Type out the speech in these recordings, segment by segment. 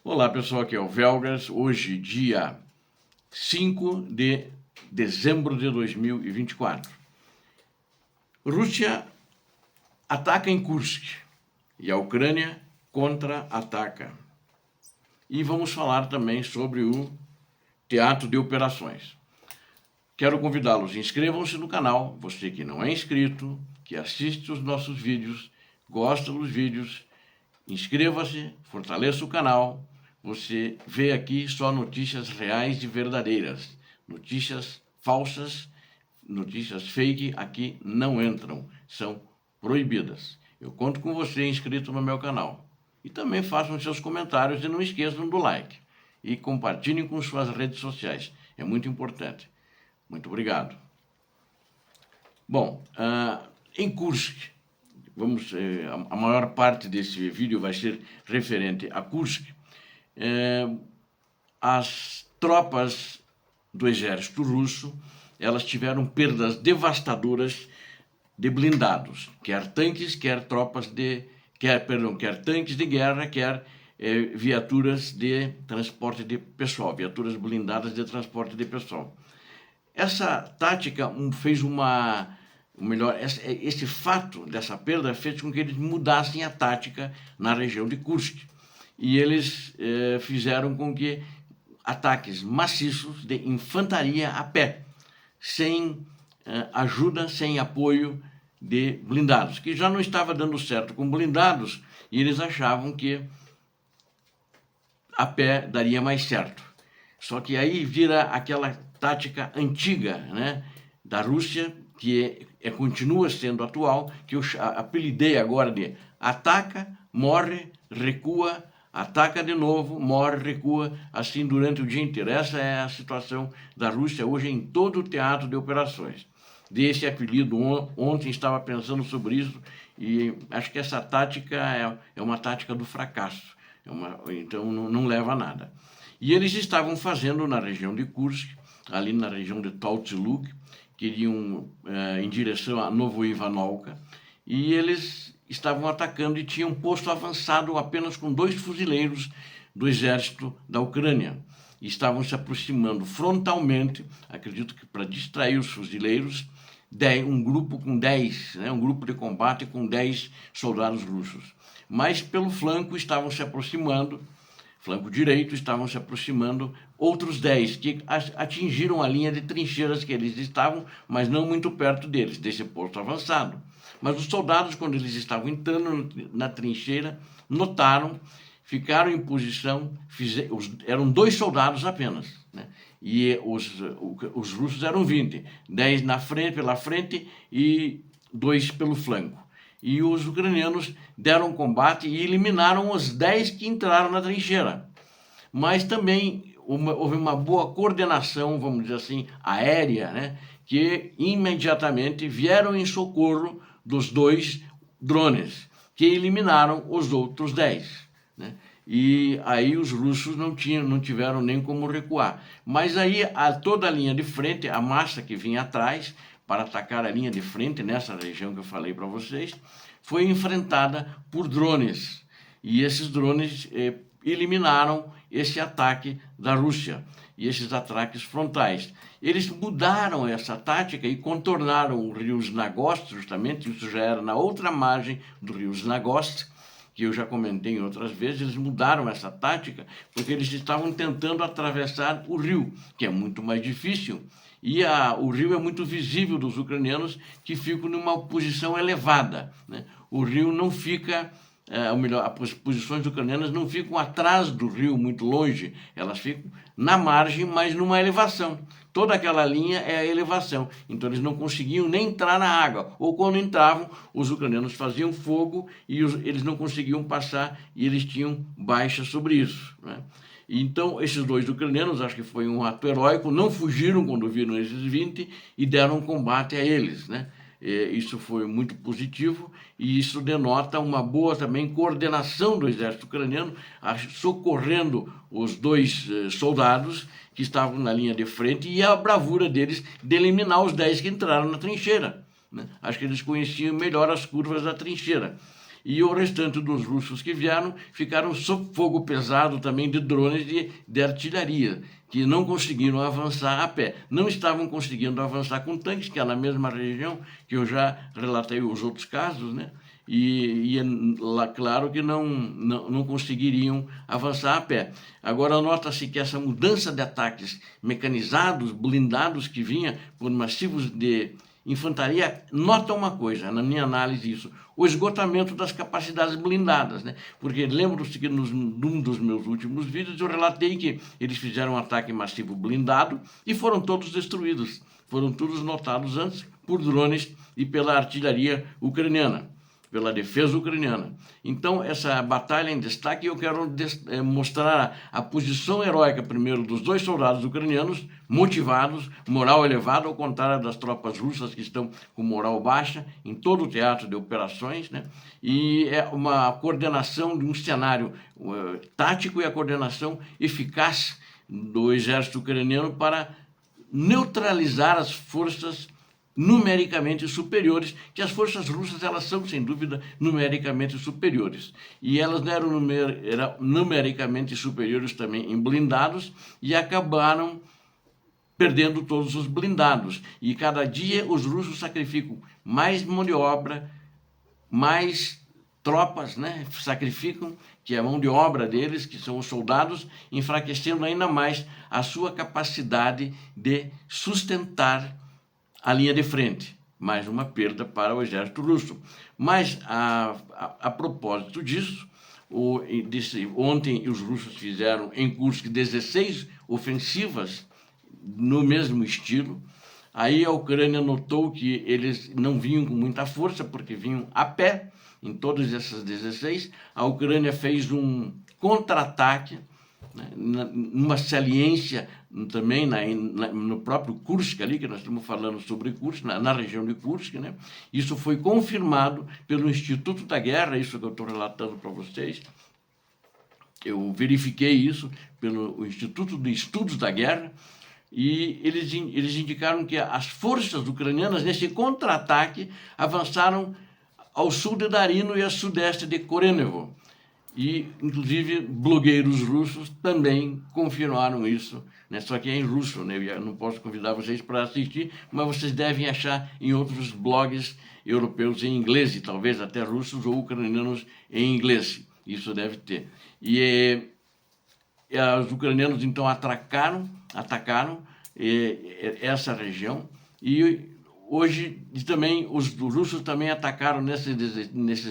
Olá pessoal, aqui é o Velgas, hoje dia 5 de dezembro de 2024. Rússia ataca em Kursk e a Ucrânia contra-ataca. E vamos falar também sobre o teatro de operações. Quero convidá-los, inscrevam-se no canal, você que não é inscrito, que assiste os nossos vídeos, gosta dos vídeos, inscreva-se, fortaleça o canal. Você vê aqui só notícias reais e verdadeiras. Notícias falsas, notícias fake aqui não entram, são proibidas. Eu conto com você inscrito no meu canal. E também façam seus comentários e não esqueçam do like. E compartilhem com suas redes sociais, é muito importante. Muito obrigado. Bom, em Kursk, a maior parte desse vídeo vai ser referente a Kursk. As tropas do exército russo, elas tiveram perdas devastadoras de blindados, quer tanques, quer tanques de guerra, quer viaturas de transporte de pessoal, viaturas blindadas de transporte de pessoal. Essa tática esse fato dessa perda fez com que eles mudassem a tática na região de Kursk. E eles fizeram com que ataques maciços de infantaria a pé, sem ajuda, sem apoio de blindados, que já não estava dando certo com blindados, e eles achavam que a pé daria mais certo. Só que aí vira aquela tática antiga, né, da Rússia, que continua sendo atual, que eu apelidei agora de ataca, morre, recua, ataca de novo, morre, recua, assim durante o dia inteiro. Essa é a situação da Rússia hoje em todo o teatro de operações. Dei esse apelido ontem, estava pensando sobre isso, e acho que essa tática é uma tática do fracasso, então não leva a nada. E eles estavam fazendo na região de Kursk, ali na região de Taltsiluk, que iriam em direção a Novoivanovka, e eles estavam atacando e tinham posto avançado apenas com 2 fuzileiros do exército da Ucrânia. E estavam se aproximando frontalmente, acredito que para distrair os fuzileiros, um grupo com 10, um grupo de combate com 10 soldados russos. Mas pelo flanco estavam se aproximando, flanco direito, estavam se aproximando outros 10, que atingiram a linha de trincheiras que eles estavam, mas não muito perto deles, desse posto avançado. Mas os soldados, quando eles estavam entrando na trincheira, notaram, ficaram em posição, eram 2 soldados apenas, né? E os russos eram 20, 10 pela frente e 2 pelo flanco. E os ucranianos deram combate e eliminaram os 10 que entraram na trincheira. Mas também houve uma boa coordenação, vamos dizer assim, aérea, né, que imediatamente vieram em socorro dos 2 drones, que eliminaram os outros 10. Né? E aí os russos não tiveram nem como recuar. Mas aí toda a linha de frente, a massa que vinha atrás, para atacar a linha de frente, nessa região que eu falei para vocês, foi enfrentada por drones. E esses drones eliminaram esse ataque da Rússia, e esses ataques frontais. Eles mudaram essa tática e contornaram o rio Znagost, justamente, isso já era na outra margem do rio Znagost, que eu já comentei em outras vezes. Eles mudaram essa tática porque eles estavam tentando atravessar o rio, que é muito mais difícil, e o rio é muito visível dos ucranianos, que ficam numa posição elevada, né? O rio não fica, as posições ucranianas não ficam atrás do rio, muito longe, elas ficam na margem, mas numa elevação. Toda aquela linha é a elevação, então eles não conseguiam nem entrar na água, ou quando entravam, os ucranianos faziam fogo e eles não conseguiam passar, e eles tinham baixa sobre isso, né? Então, esses 2 ucranianos, acho que foi um ato heróico, não fugiram quando viram esses 20 e deram combate a eles, né? Isso foi muito positivo, e isso denota uma boa também coordenação do exército ucraniano, socorrendo os 2 soldados que estavam na linha de frente, e a bravura deles de eliminar os 10 que entraram na trincheira, né? Acho que eles conheciam melhor as curvas da trincheira. E o restante dos russos que vieram ficaram sob fogo pesado também de drones de artilharia, que não conseguiram avançar a pé. Não estavam conseguindo avançar com tanques, que é na mesma região que eu já relatei os outros casos, né? E lá, claro que não conseguiriam avançar a pé. Agora, nota-se que essa mudança de ataques mecanizados, blindados, que vinha por massivos de infantaria, nota uma coisa, na minha análise isso, o esgotamento das capacidades blindadas, né? Porque lembro-se que num dos meus últimos vídeos eu relatei que eles fizeram um ataque massivo blindado e foram todos destruídos, foram todos notados antes por drones e pela artilharia ucraniana, pela defesa ucraniana. Então, essa batalha em destaque, eu quero mostrar a posição heróica, primeiro, dos 2 soldados ucranianos, motivados, moral elevada, ao contrário das tropas russas que estão com moral baixa em todo o teatro de operações, né? E é uma coordenação de um cenário tático e a coordenação eficaz do exército ucraniano para neutralizar as forças numericamente superiores, que as forças russas, elas são, sem dúvida, numericamente superiores. E elas eram numericamente superiores também em blindados e acabaram perdendo todos os blindados. E cada dia os russos sacrificam mais mão de obra, mais tropas, né? Sacrificam, que é a mão de obra deles, que são os soldados, enfraquecendo ainda mais a sua capacidade de sustentar a linha de frente, mais uma perda para o exército russo. Mas, a propósito disso, ontem os russos fizeram em Kursk 16 ofensivas no mesmo estilo. Aí a Ucrânia notou que eles não vinham com muita força, porque vinham a pé em todas essas 16. A Ucrânia fez um contra-ataque, né, numa saliência também no próprio Kursk ali, que nós estamos falando sobre Kursk, na região de Kursk, né? Isso foi confirmado pelo Instituto da Guerra, isso que eu estou relatando para vocês. Eu verifiquei isso pelo Instituto de Estudos da Guerra, e eles indicaram que as forças ucranianas, nesse contra-ataque, avançaram ao sul de Darino e a sudeste de Korenevo. E, inclusive, blogueiros russos também confirmaram isso, né? Só que é em russo, né? Eu não posso convidar vocês para assistir, mas vocês devem achar em outros blogs europeus em inglês, e talvez até russos ou ucranianos em inglês. Isso deve ter. E os ucranianos, então, atacaram essa região, e hoje também os russos também atacaram nesses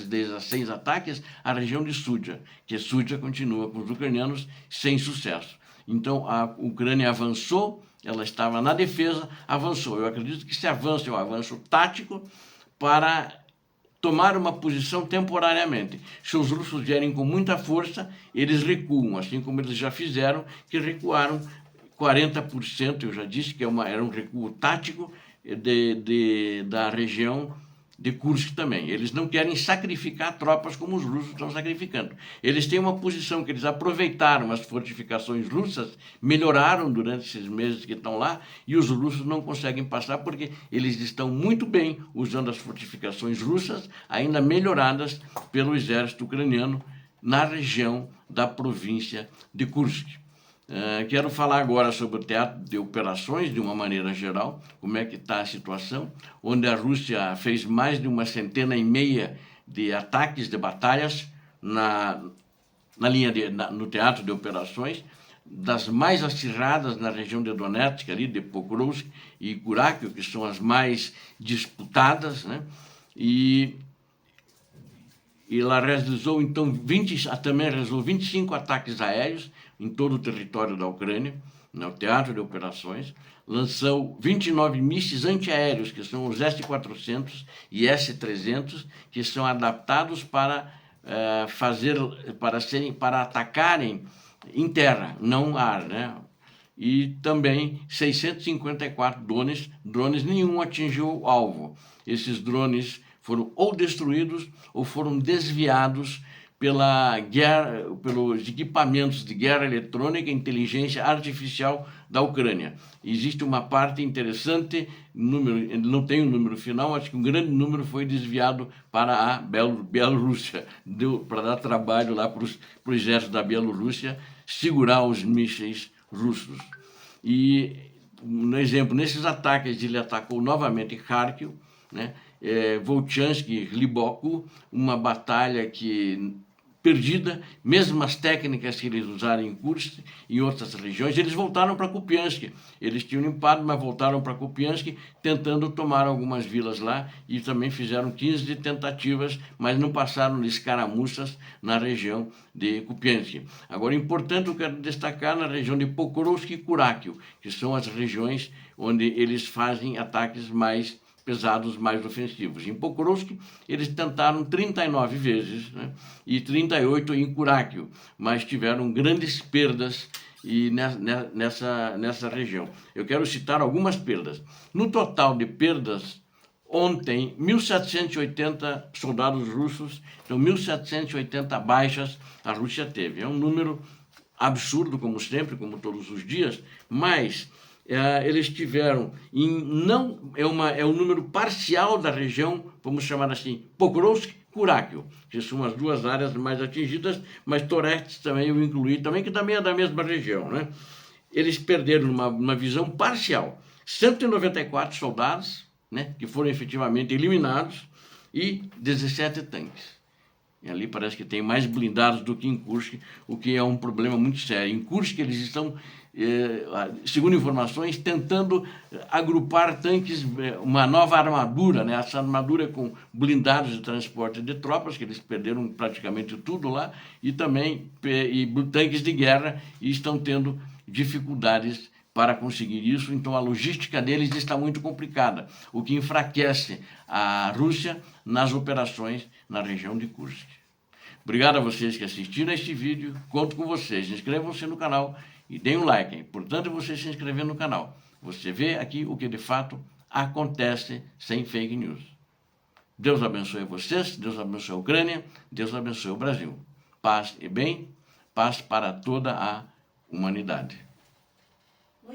16 ataques a região de Sudzha, que Sudzha continua com os ucranianos sem sucesso. Então a Ucrânia avançou, ela estava na defesa, avançou. Eu acredito que esse avanço é um avanço tático para tomar uma posição temporariamente. Se os russos vierem com muita força, eles recuam, assim como eles já fizeram, que recuaram 40%, eu já disse que era um recuo tático da região de Kursk também. Eles não querem sacrificar tropas como os russos estão sacrificando. Eles têm uma posição que eles aproveitaram as fortificações russas, melhoraram durante esses meses que estão lá, e os russos não conseguem passar porque eles estão muito bem usando as fortificações russas, ainda melhoradas pelo exército ucraniano na região da província de Kursk. Quero falar agora sobre o teatro de operações, de uma maneira geral, como é que está a situação, onde a Rússia fez mais de 150 de ataques, de batalhas no teatro de operações, das mais acirradas na região de Donetsk, ali, de Pokrovsk e Kurakov, que são as mais disputadas, né? E ela realizou, então, também realizou 25 ataques aéreos em todo o território da Ucrânia, no teatro de operações, lançou 29 mísseis antiaéreos, que são os S-400 e S-300, que são adaptados para atacarem em terra, não ar, né? E também 654 drones, nenhum atingiu o alvo. Esses drones foram ou destruídos ou foram desviados pela guerra, pelos equipamentos de guerra eletrônica e inteligência artificial da Ucrânia. Existe uma parte interessante, não tem um número final, acho que um grande número foi desviado para a Bielorrússia, para dar trabalho lá para o exército da Bielorrússia segurar os mísseis russos. E, no exemplo, nesses ataques, ele atacou novamente Kharkiv, né? Volchansk, Gliboko, uma batalha que perdida, mesmo as técnicas que eles usaram em Kursk e em outras regiões, eles voltaram para Kupiansk. Eles tinham limpado, mas voltaram para Kupiansk, tentando tomar algumas vilas lá, e também fizeram 15 tentativas, mas não passaram de escaramuças na região de Kupiansk. Agora, importante, eu quero destacar na região de Pokrovsk e Kurakio, que são as regiões onde eles fazem ataques mais pesados, mais ofensivos. Em Pokrovsk, eles tentaram 39 vezes, né, e 38 em Kurakio, mas tiveram grandes perdas nessa região. Eu quero citar algumas perdas. No total de perdas, ontem, 1.780 soldados russos, então 1.780 baixas a Rússia teve. É um número absurdo, como sempre, como todos os dias, mas eles tiveram, é um número parcial da região, vamos chamar assim, Pokrovsk, Kurakio, que são as duas áreas mais atingidas, mas Toretsk também eu incluí, também, que também é da mesma região, né? Eles perderam uma visão parcial 194 soldados, né, que foram efetivamente eliminados, e 17 tanques. E ali parece que tem mais blindados do que em Kursk, o que é um problema muito sério. Em Kursk eles estão, segundo informações, tentando agrupar tanques, uma nova armadura, né? Essa armadura com blindados de transporte de tropas, que eles perderam praticamente tudo lá, e também tanques de guerra, e estão tendo dificuldades para conseguir isso, então a logística deles está muito complicada, o que enfraquece a Rússia nas operações na região de Kursk. Obrigado a vocês que assistiram a este vídeo, conto com vocês, inscrevam-se no canal e deem um like, é importante você se inscrever no canal, você vê aqui o que de fato acontece sem fake news. Deus abençoe vocês, Deus abençoe a Ucrânia, Deus abençoe o Brasil. Paz e bem, paz para toda a humanidade.